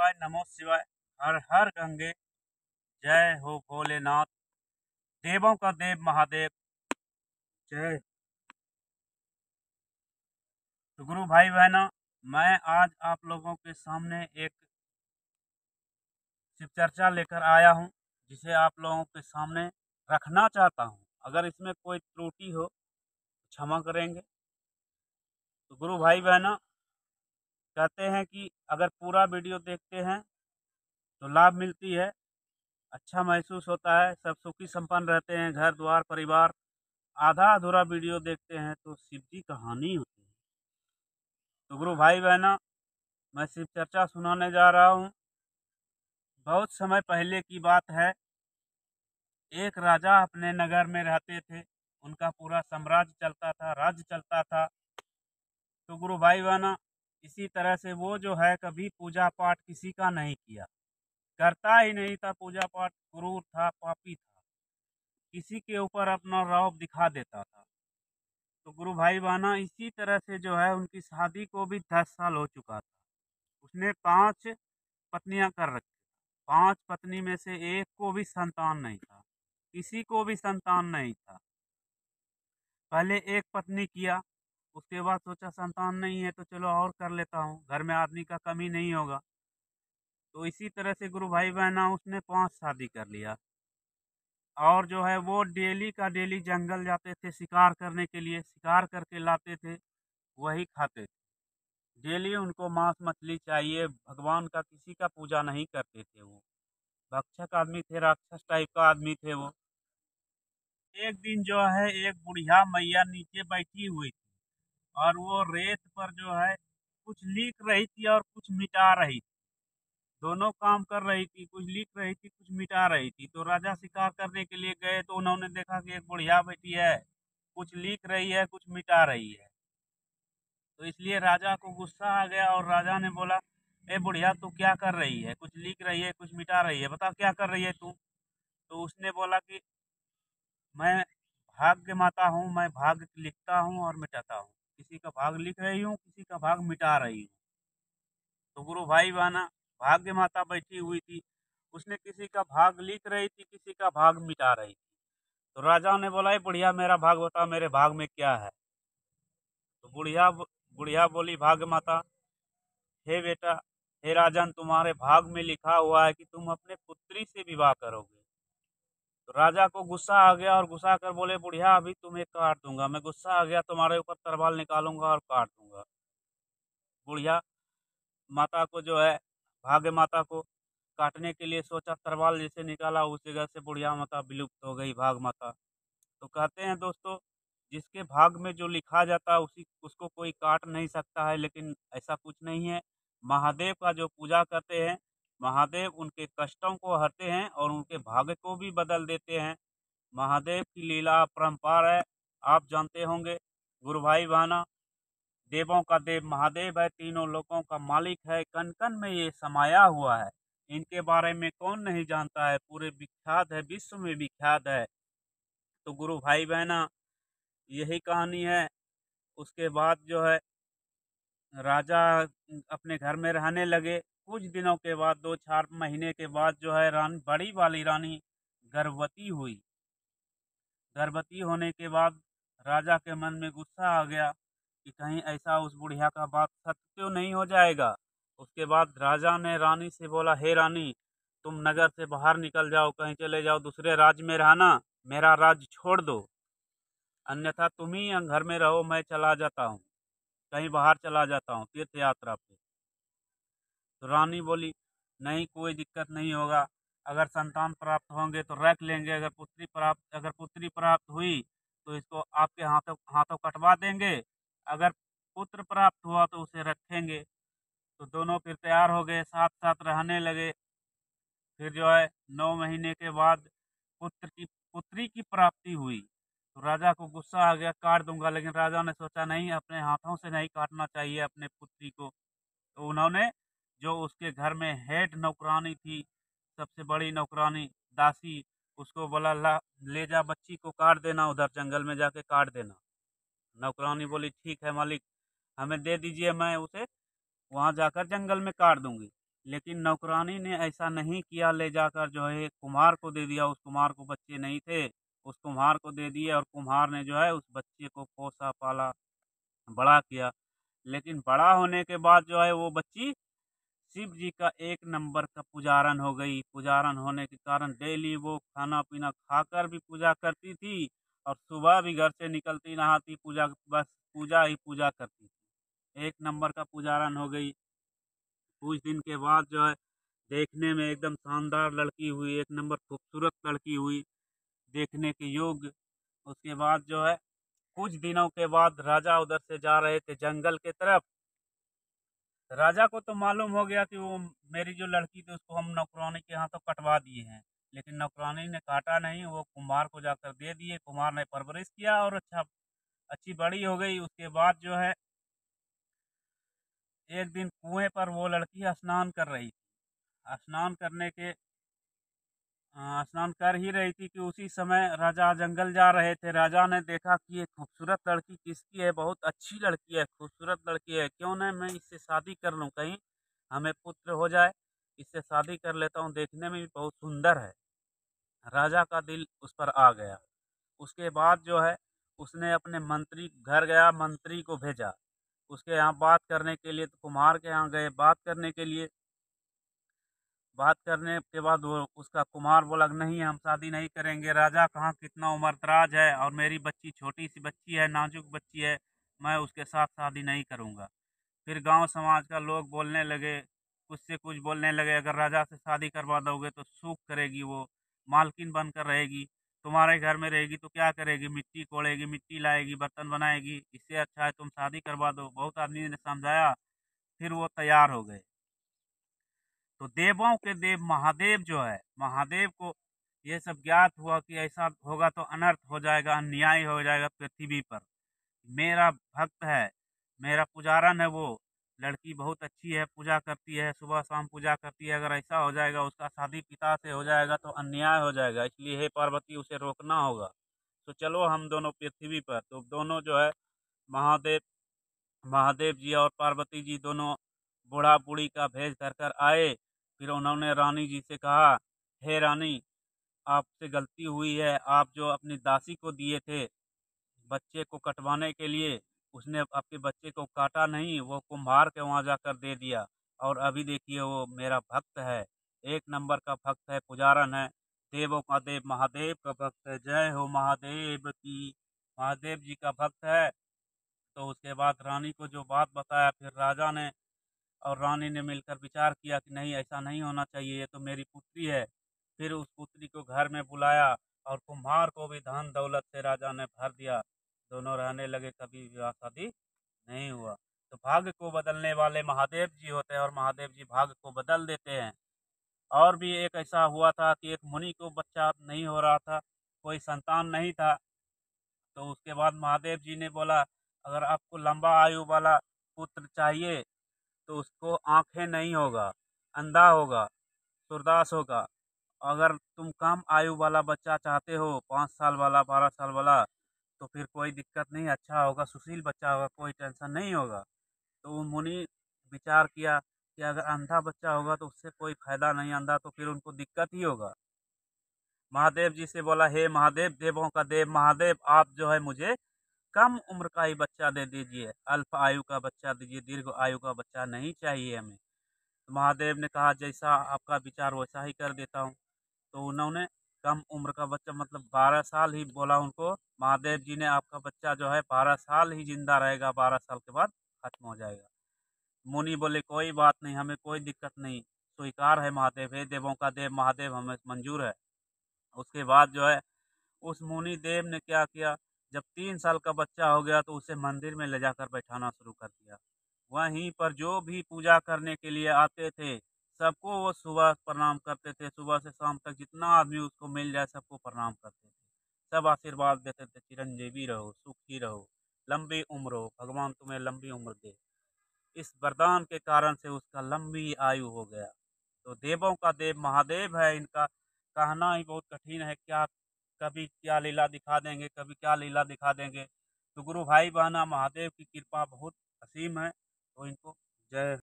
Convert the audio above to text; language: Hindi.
शिवाय, नमो शिवाय, हर हर गंगे, जय हो भोलेनाथ, देवों का देव महादेव, जय। तो गुरु भाई बहनों, मैं आज आप लोगों के सामने एक शिव चर्चा लेकर आया हूं, जिसे आप लोगों के सामने रखना चाहता हूं। अगर इसमें कोई त्रुटि हो तो क्षमा करेंगे। तो गुरु भाई बहनों, कहते हैं कि अगर पूरा वीडियो देखते हैं तो लाभ मिलती है, अच्छा महसूस होता है, सब सुखी संपन्न रहते हैं, घर द्वार परिवार। आधा अधूरा वीडियो देखते हैं तो शिव जी का हानि होती है। तो गुरु भाई बहनों, मैं शिव चर्चा सुनाने जा रहा हूँ। बहुत समय पहले की बात है। एक राजा अपने नगर में रहते थे, उनका पूरा साम्राज्य चलता था, राज्य चलता था। तो गुरु भाई बहनों, इसी तरह से वो जो है कभी पूजा पाठ किसी का नहीं किया, करता ही नहीं था पूजा पाठ, क्रूर था, पापी था, किसी के ऊपर अपना रौब दिखा देता था। तो गुरु भाई बहना, इसी तरह से जो है उनकी शादी को भी 10 साल हो चुका था। उसने 5 पत्नियां कर रखी। 5 पत्नी में से एक को भी संतान नहीं था, किसी को भी संतान नहीं था। पहले एक पत्नी किया, उसके बाद सोचा संतान नहीं है तो चलो और कर लेता हूँ, घर में आदमी का कमी नहीं होगा। तो इसी तरह से गुरु भाई बहना, उसने 5 शादी कर लिया। और जो है वो डेली का डेली जंगल जाते थे शिकार करने के लिए, शिकार करके लाते थे, वही खाते थे। डेली उनको मांस मछली चाहिए, भगवान का किसी का पूजा नहीं करते थे वो। भक्षक आदमी थे, राक्षस टाइप का आदमी थे वो। एक दिन जो है एक बुढ़िया मैया नीचे बैठी हुई थी, और वो रेत पर जो है कुछ लिख रही थी और कुछ मिटा रही थी। दोनों काम कर रही थी, कुछ लिख रही थी, कुछ मिटा रही थी। तो राजा शिकार करने के लिए गए तो उन्होंने देखा कि एक बुढ़िया बैठी है, कुछ लिख रही है, कुछ मिटा रही है। तो इसलिए राजा को गुस्सा आ गया और राजा ने बोला, ए बुढ़िया, तू क्या कर रही है? कुछ लिख रही है, कुछ मिटा रही है, बता क्या कर रही है तू? तो उसने बोला कि मैं भाग्य माता हूँ, मैं भाग्य लिखता हूँ और मिटाता हूँ। किसी का भाग लिख रही हूँ, किसी का भाग मिटा रही हूँ। तो गुरु भाई बहना, भाग्य माता बैठी हुई थी, उसने किसी का भाग लिख रही थी, किसी का भाग मिटा रही थी। तो राजा ने बोला, बुढ़िया मेरा भाग बता, मेरे भाग में क्या है? तो बुढ़िया बोली, भाग्य माता, हे बेटा, हे राजन, तुम्हारे भाग में लिखा हुआ है कि तुम अपने पुत्री से विवाह करोगे। तो राजा को गुस्सा आ गया और गुस्सा कर बोले, बुढ़िया अभी तुम्हें काट दूंगा, मैं गुस्सा आ गया, तुम्हारे ऊपर तलवार निकालूंगा और काट दूंगा। बुढ़िया माता को जो है, भाग्य माता को काटने के लिए सोचा, तलवार जैसे निकाला, उस जगह से बुढ़िया माता विलुप्त हो गई, भाग माता। तो कहते हैं दोस्तों, जिसके भाग में जो लिखा जाता है उसी उसको कोई काट नहीं सकता है, लेकिन ऐसा कुछ नहीं है। महादेव का जो पूजा करते हैं, महादेव उनके कष्टों को हरते हैं और उनके भाग्य को भी बदल देते हैं। महादेव की लीला अपरंपार है, आप जानते होंगे। गुरु भाई बहना, देवों का देव महादेव है, तीनों लोकों का मालिक है, कण कण में ये समाया हुआ है। इनके बारे में कौन नहीं जानता है, पूरे विख्यात है, विश्व में विख्यात है। तो गुरु भाई बहना, यही कहानी है। उसके बाद जो है राजा अपने घर में रहने लगे। कुछ दिनों के बाद, 2-4 महीने के बाद जो है रानी, बड़ी वाली रानी गर्भवती हुई। गर्भवती होने के बाद राजा के मन में गुस्सा आ गया कि कहीं ऐसा उस बुढ़िया का बात सत्य तो नहीं हो जाएगा। उसके बाद राजा ने रानी से बोला, हे रानी, तुम नगर से बाहर निकल जाओ, कहीं चले जाओ, दूसरे राज्य में रहना, मेरा राज्य छोड़ दो, अन्यथा तुम ही घर में रहो, मैं चला जाता हूँ, कहीं बाहर चला जाता हूँ तीर्थ यात्रा पे। तो रानी बोली, नहीं, कोई दिक्कत नहीं होगा, अगर संतान प्राप्त होंगे तो रख लेंगे, अगर पुत्री प्राप्त हुई तो इसको आपके हाथों हाथों कटवा देंगे, अगर पुत्र प्राप्त हुआ तो उसे रखेंगे। तो दोनों फिर तैयार हो गए, साथ साथ रहने लगे। फिर जो है 9 महीने के बाद पुत्री की प्राप्ति हुई। तो राजा को गुस्सा आ गया, काट दूंगा, लेकिन राजा ने सोचा नहीं, अपने हाथों से नहीं काटना चाहिए अपने पुत्री को। तो उन्होंने जो उसके घर में हेड नौकरानी थी, सबसे बड़ी नौकरानी, दासी, उसको बोला, ला ले जा बच्ची को काट देना, उधर जंगल में जाके काट देना। नौकरानी बोली, ठीक है मालिक, हमें दे दीजिए, मैं उसे वहां जाकर जंगल में काट दूंगी। लेकिन नौकरानी ने ऐसा नहीं किया, ले जाकर जो है कुम्हार को दे दिया। उस कुम्हार को बच्चे नहीं थे, उस कुम्हार को दे दिए और कुम्हार ने जो है उस बच्चे को पोसा पाला, बड़ा किया। लेकिन बड़ा होने के बाद जो है वो बच्ची शिव जी का एक नंबर का पुजारन हो गई। पुजारन होने के कारण डेली वो खाना पीना खाकर भी पूजा करती थी और सुबह भी घर से निकलती नहाती पूजा, बस पूजा ही पूजा करती थी। एक नंबर का पुजारन हो गई। कुछ दिन के बाद जो है देखने में एकदम शानदार लड़की हुई, एक नंबर खूबसूरत लड़की हुई, देखने के योग्य। उसके बाद जो है कुछ दिनों के बाद राजा उधर से जा रहे थे जंगल के तरफ। राजा को तो मालूम हो गया कि वो मेरी जो लड़की थी उसको हम नौकरानी के यहाँ तो कटवा दिए हैं, लेकिन नौकरानी ने काटा नहीं, वो कुम्हार को जाकर दे दिए। कुम्हार ने परवरिश किया और अच्छी बड़ी हो गई। उसके बाद जो है एक दिन कुएं पर वो लड़की स्नान कर रही थी। स्नान कर ही रही थी कि उसी समय राजा जंगल जा रहे थे। राजा ने देखा कि ये खूबसूरत लड़की किसकी है, बहुत अच्छी लड़की है, खूबसूरत लड़की है, क्यों न मैं इससे शादी कर लूं, कहीं हमें पुत्र हो जाए, इससे शादी कर लेता हूँ, देखने में भी बहुत सुंदर है। राजा का दिल उस पर आ गया। उसके बाद जो है उसने अपने मंत्री घर गया, मंत्री को भेजा उसके यहाँ बात करने के लिए। तो कुम्हार के यहाँ गए बात करने के लिए। बात करने के बाद वो उसका कुम्हार बोला कि नहीं, हम शादी नहीं करेंगे। राजा कहाँ कितना उम्रदराज है और मेरी बच्ची छोटी सी बच्ची है, नाजुक बच्ची है, मैं उसके साथ शादी नहीं करूँगा। फिर गांव समाज का लोग बोलने लगे, कुछ से कुछ बोलने लगे, अगर राजा से शादी करवा दोगे तो सूख करेगी, वो मालकिन बनकर रहेगी, तुम्हारे घर में रहेगी तो क्या करेगी, मिट्टी कोड़ेगी, मिट्टी लाएगी, बर्तन बनाएगी, इससे अच्छा है तुम शादी करवा दो। बहुत आदमी ने समझाया, फिर वो तैयार हो गए। तो देवों के देव महादेव जो है, महादेव को ये सब ज्ञात हुआ कि ऐसा होगा तो अनर्थ हो जाएगा, अन्याय हो जाएगा पृथ्वी पर। मेरा भक्त है, मेरा पुजारन है, वो लड़की बहुत अच्छी है, पूजा करती है, सुबह शाम पूजा करती है, अगर ऐसा हो जाएगा, उसका शादी पिता से हो जाएगा तो अन्याय हो जाएगा, इसलिए हे पार्वती उसे रोकना होगा। तो चलो हम दोनों पृथ्वी पर, तो दोनों जो है महादेव महादेव जी और पार्वती जी दोनों बूढ़ा बूढ़ी का भेष धरकर आए। फिर उन्होंने रानी जी से कहा, हे रानी, आपसे गलती हुई है, आप जो अपनी दासी को दिए थे बच्चे को कटवाने के लिए, उसने आपके बच्चे को काटा नहीं, वो कुम्हार के वहाँ जाकर दे दिया। और अभी देखिए वो मेरा भक्त है, एक नंबर का भक्त है, पुजारन है, देवों का देव महादेव का भक्त है, जय हो महादेव की। महादेव जी का भक्त है। तो उसके बाद रानी को जो बात बताया, फिर राजा ने और रानी ने मिलकर विचार किया कि नहीं, ऐसा नहीं होना चाहिए, ये तो मेरी पुत्री है। फिर उस पुत्री को घर में बुलाया और कुम्हार को भी धन दौलत से राजा ने भर दिया। दोनों रहने लगे, कभी विवाह शादी नहीं हुआ। तो भाग्य को बदलने वाले महादेव जी होते हैं और महादेव जी भाग्य को बदल देते हैं। और भी एक ऐसा हुआ था कि एक मुनि को बच्चा नहीं हो रहा था, कोई संतान नहीं था। तो उसके बाद महादेव जी ने बोला, अगर आपको लंबा आयु वाला पुत्र चाहिए तो उसको आंखें नहीं होगा, अंधा होगा, सूरदास होगा। अगर तुम कम आयु वाला बच्चा चाहते हो, 5 साल वाला, 12 साल वाला, तो फिर कोई दिक्कत नहीं, अच्छा होगा, सुशील बच्चा होगा, कोई टेंशन नहीं होगा। तो वो मुनि विचार किया कि अगर अंधा बच्चा होगा तो उससे कोई फायदा नहीं, अंधा तो फिर उनको दिक्कत ही होगा। महादेव जी से बोला, हे महादेव, देवों का देव महादेव, आप जो है मुझे कम उम्र का ही बच्चा दे दीजिए, अल्प आयु का बच्चा दीजिए, दीर्घ आयु का बच्चा नहीं चाहिए हमें। तो महादेव ने कहा, जैसा आपका विचार वैसा ही कर देता हूँ। तो उन्होंने कम उम्र का बच्चा, मतलब 12 साल ही बोला उनको महादेव जी ने, आपका बच्चा जो है 12 साल ही जिंदा रहेगा, 12 साल के बाद खत्म हो जाएगा। मुनि बोले, कोई बात नहीं, हमें कोई दिक्कत नहीं, स्वीकार है महादेव, हे देवों का देव महादेव, हमें मंजूर है। उसके बाद जो है उस मुनि देव ने क्या किया, जब 3 साल का बच्चा हो गया तो उसे मंदिर में ले जाकर बैठाना शुरू कर दिया। वहीं पर जो भी पूजा करने के लिए आते थे सबको वो सुबह प्रणाम करते थे, सुबह से शाम तक जितना आदमी उसको मिल जाए सबको प्रणाम करते थे। सब आशीर्वाद देते थे, चिरंजीवी रहो, सुखी रहो, लंबी उम्र हो, भगवान तुम्हें लंबी उम्र दे। इस वरदान के कारण से उसका लंबी आयु हो गया। तो देवों का देव महादेव है, इनका कहना ही बहुत कठिन है, क्या कभी क्या लीला दिखा देंगे, कभी क्या लीला दिखा देंगे। तो गुरु भाई बहना, महादेव की कृपा बहुत असीम है। तो इनको जय